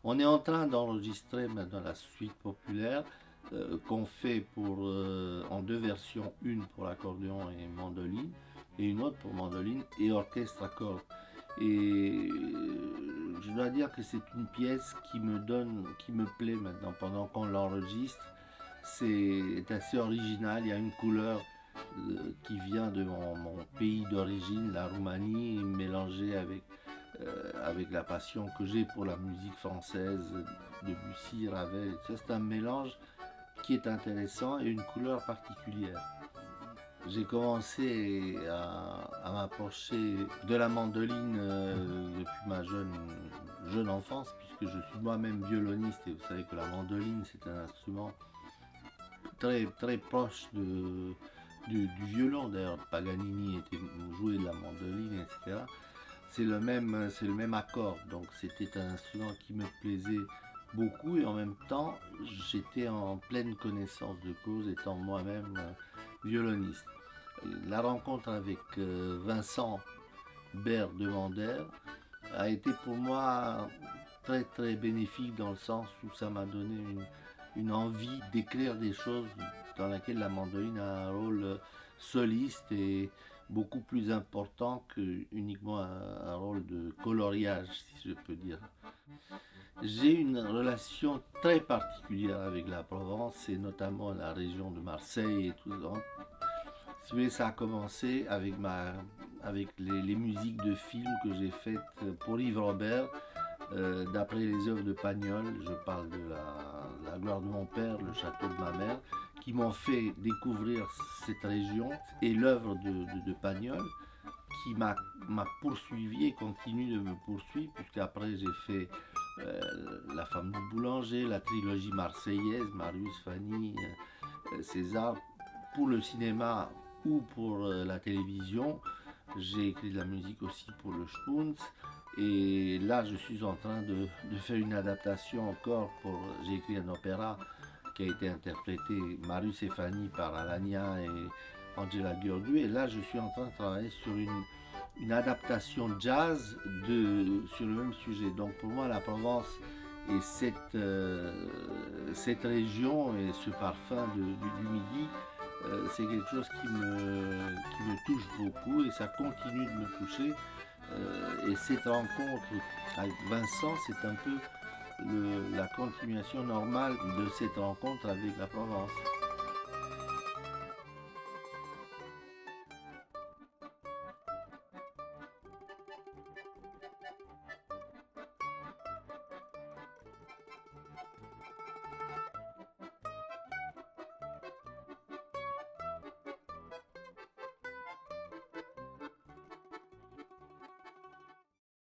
On est en train d'enregistrer maintenant la suite populaire qu'on fait en deux versions, une pour l'accordéon et mandoline, et une autre pour mandoline et orchestre à cordes. Et je dois dire que c'est une pièce qui me plaît maintenant pendant qu'on l'enregistre. C'est assez original, il y a une couleur qui vient de mon pays d'origine, la Roumanie, mélangée avec la passion que j'ai pour la musique française, Debussy, Ravel. C'est un mélange qui est intéressant et une couleur particulière. J'ai commencé à m'approcher de la mandoline depuis ma jeune enfance, puisque je suis moi-même violoniste et vous savez que la mandoline c'est un instrument très proche du violon. D'ailleurs, Paganini jouait de la mandoline, etc. C'est le même accord, donc c'était un instrument qui me plaisait beaucoup et en même temps j'étais en pleine connaissance de cause étant moi-même violoniste. La rencontre avec Vincent Bert de Mander a été pour moi très bénéfique dans le sens où ça m'a donné une envie d'écrire des choses dans lesquelles la mandoline a un rôle soliste et beaucoup plus important que uniquement un rôle de coloriage, si je peux dire. J'ai une relation très particulière avec la Provence et notamment la région de Marseille et tout ça. Si vous voulez, ça a commencé avec les musiques de films que j'ai faites pour Yves Robert, d'après les œuvres de Pagnol. Je parle de la gloire de mon père, le château de ma mère, qui m'ont fait découvrir cette région et l'œuvre de Pagnol qui m'a poursuivi et continue de me poursuivre, puisqu'après j'ai fait La femme du boulanger, la trilogie marseillaise, Marius, Fanny, César, pour le cinéma ou pour la télévision. J'ai écrit de la musique aussi pour le Spunz. Et là, je suis en train de faire une adaptation encore j'ai écrit un opéra qui a été interprété Marius et Fanny par Alagna et Angela Gheorghiu. Et là, je suis en train de travailler sur une adaptation jazz sur le même sujet. Donc pour moi, la Provence et cette région et ce parfum du Midi, c'est quelque chose qui me touche beaucoup et ça continue de me toucher. Et cette rencontre avec Vincent, c'est un peu la continuation normale de cette rencontre avec la Provence.